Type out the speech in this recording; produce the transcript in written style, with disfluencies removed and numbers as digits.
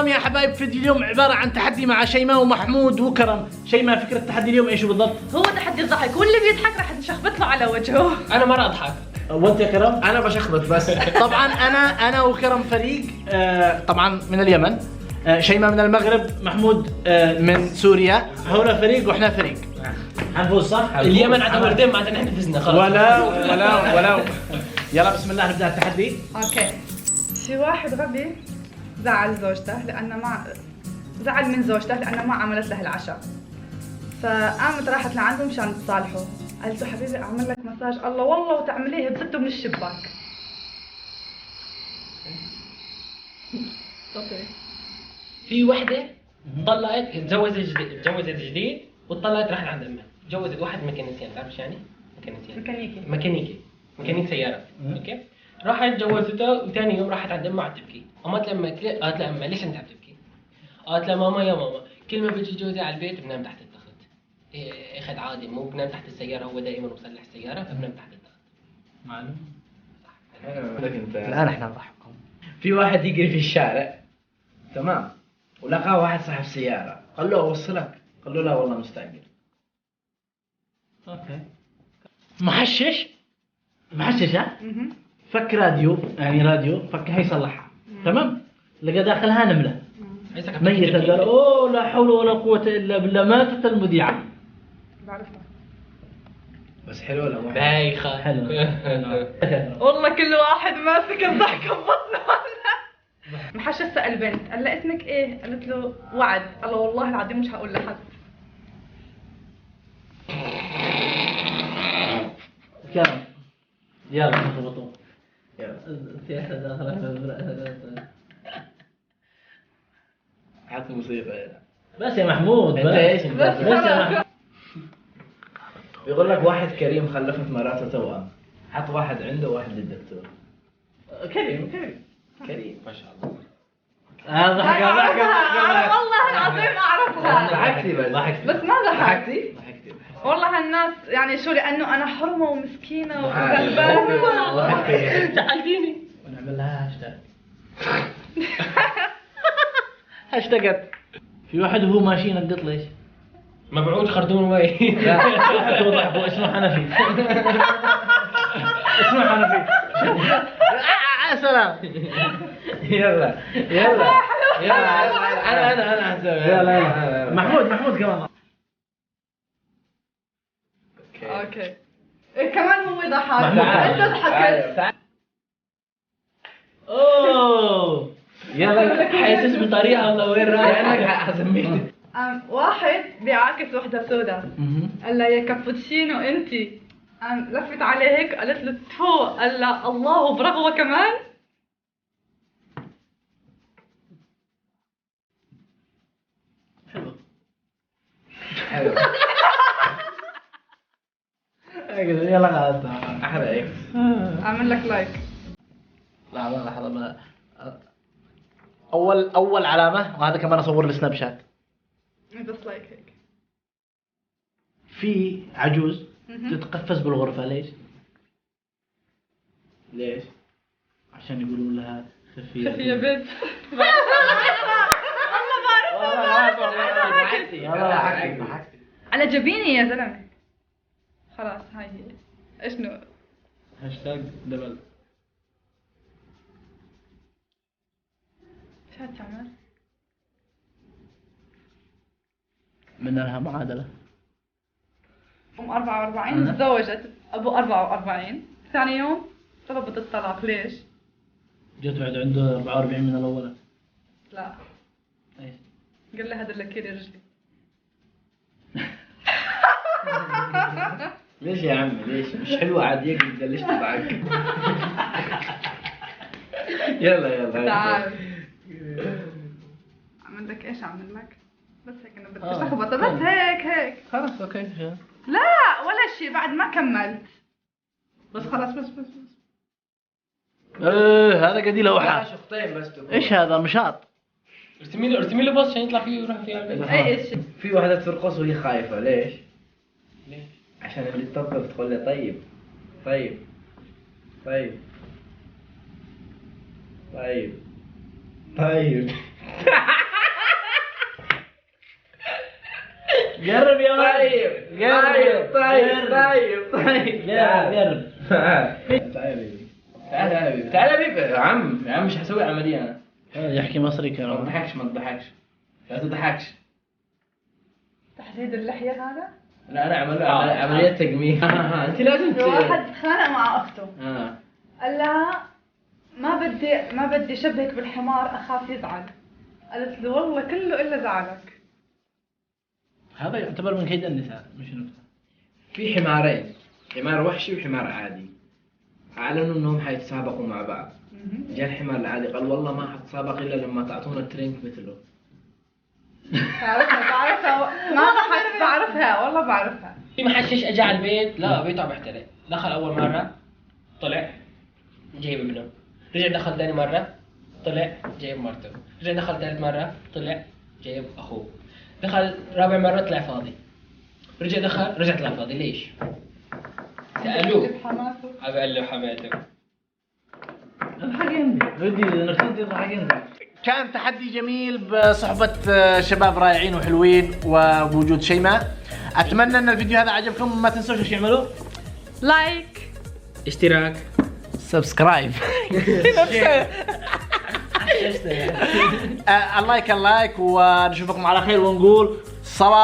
تمام يا حبايب، فيديو اليوم عبارة عن تحدي مع شيماء ومحمود وكرم. شيماء، فكرة التحدي اليوم ايش بالضبط؟ هو تحدي الضحك، واللي بيضحك رح نشخبط له على وجهه. انا مرة اضحك. وانت يا كرم؟ انا بشخبط بس. طبعا انا وكرم فريق، طبعا من اليمن، شيماء من المغرب، محمود من سوريا. هؤلاء فريق واحنا فريق. حنفوز صح؟ اليمن عندها مرتين معناتها نحن فزنا خلاص. ولا يلا بسم الله نبدا التحدي. اوكي. في واحد غبي زعل زوجته لانه ما زعل من زوجته لانه ما عملت له العشاء. فقامت راحت لعنده مشان تصالحه، قالت له حبيبي اعمل لك مساج، الله والله وتعمليه بزته من الشباك. اوكي. في وحدة طلقت تجوزت جديد وطلقت راحت عند امها، تجوزت واحد ميكانيكي، تعرف ايش يعني؟ ميكانيكي سيارة. اوكي؟ راحت جوزته وثاني يوم راحت عند امها عم تبكي، قامت لما قالت لها امها ليش انت عم تبكي؟ قالت لها ماما يا ماما كل ما بيجي جوزي على البيت بنام تحت التخت. اخذ عادي، مو بنام تحت السيارة، هو دائما مصلح السيارة فبنام تحت التخت. معلوم. الآن احنا نضحكم. في واحد يجري في الشارع، تمام، ولقاه واحد صاحب سيارة، قال له أوصلك، قال له لا والله مستعجل. اوكي. محشش ها؟ فك راديو، يعني راديو فك هيصلحها، تمام؟ لقى داخلها نملة ميتة، قال اوه لا حول ولا قوة الا بالله، ماتت المذيعة. بعرفها. بس حلو ولا مو حلو؟ بايخة. حلو. والله كل واحد ماسك الضحك ببطنه. محشش سأل بنت، قال لها اسمك ايه؟ قالت له وعد، قال له والله العظيم مش هقول لحد. كرم يلا نخبطوا. يلا السياسة داخلة. حط موسيقى. بس يا محمود انت ايش انت؟ بس يا محمود. بيقول لك واحد كريم خلفت مراته توأم، حط واحد عنده وواحد للدكتور. كريم ما شاء الله. ضحك والله العظيم اعرفها. ضحكتي بس ما ضحك. ضحكتي. والله هالناس يعني شو، لانه انا حرمه ومسكينه عادي. وغلبانه. زعلتيني. ونعمل لها هاشتاج. هاشتاجت. في واحد وهو ماشي ينقط ليش؟ مبعوث خردون وي. لا توضح ابو اسمه حنفي. اسمه حنفي. سلام. يلا انا هسوي. يلا محمود كمان. اوكي. كمان هو ضحك، محمود. انت ضحكت. اوه يلا حاسس بطريقة الله وين رايح. كأنك حسميك. واحد بيعاكس وحده سودا، قال لها يا كابوتشينو انتي، لفت عليه هيك قالت له تفو، قال لها الله برغوه كمان. حلو. يلا خلاص. احلى اكس. اعمل لك لايك. لحظة ما أول علامة، وهذا كمان أصور السناب شات. بس لايك هيك. في عجوز تتقفز بالغرفة، ليش؟ عشان يقولوا لها خفية يا بنت. ضحكتي. على جبيني يا زلمه. خلاص هاي هي. اشنو؟ هاشتاج دبل. شو هتعمل؟ من لها معادلة. ام 44 تزوجت ابو 44، ثاني يوم طلبت الطلاق، ليش؟ جت بعد عنده 44 من الأولى. لا ايش؟ قال لها دلكي لي رجلي. ليش يا عمي ليش؟ مش حلوة عاد يقلب ليش تضحك؟ يلا تعال. اعمل لك ايش اعمل لك؟ بس هيك انا بدي اشخبطه، بس هيك. خلاص اوكي. لا ولا شيء، بعد ما كملت. بس خلاص بس. هذا قدي له وحاء. شخطين بس تكون. ايش هذا مشاط؟ ارسمي له باص عشان يطلع فيه ويروح فيه على البيت. ايش؟ في واحدة ترقص وهي خايفة، ليش؟ عشان اللي تطبطب تقول لي طيب. قرب يا ولد. طيب قرب. تعال يا بيبي يا عم مش هسوي عملية انا. يحكي مصري ما كرم. تضحكش لا تضحكش. تحديد اللحية هذا؟ لا انا عملية تجميل. انت لازم واحد تخانق مع اخته اه قال لها ما بدي شبهك بالحمار اخاف يزعل. قالت له والله كله الا زعلك. هذا يعتبر من كيد النساء مش نكتة. في حمارين، حمار وحشي وحمار عادي. اعلنوا انهم حيتسابقوا مع بعض. جاء الحمار العادي قال والله ما حتسابق الا لما تعطونا ترينك مثله. بعرفها والله بعرفها. في محشش اجى على البيت، لا بيته عم يحترق. دخل اول مره طلع جايب ابنه، رجع دخل ثاني مره طلع جايب مرته، رجع دخل ثالث مره طلع جايب اخوه، دخل رابع مره طلع فاضي، رجع دخل رجع طلع فاضي. ليش؟ سالوه حماته قال له حماته. الحق عندي بدي نرتدي الحق عندي. كان تحدي جميل بصحبة شباب رائعين وحلوين وبوجود شيماء. اتمنى ان الفيديو هذا عجبكم. ما تنسوش ايش يعملوا؟ لايك اشتراك سبسكرايب. اللايك ونشوفكم على خير ونقول سلام.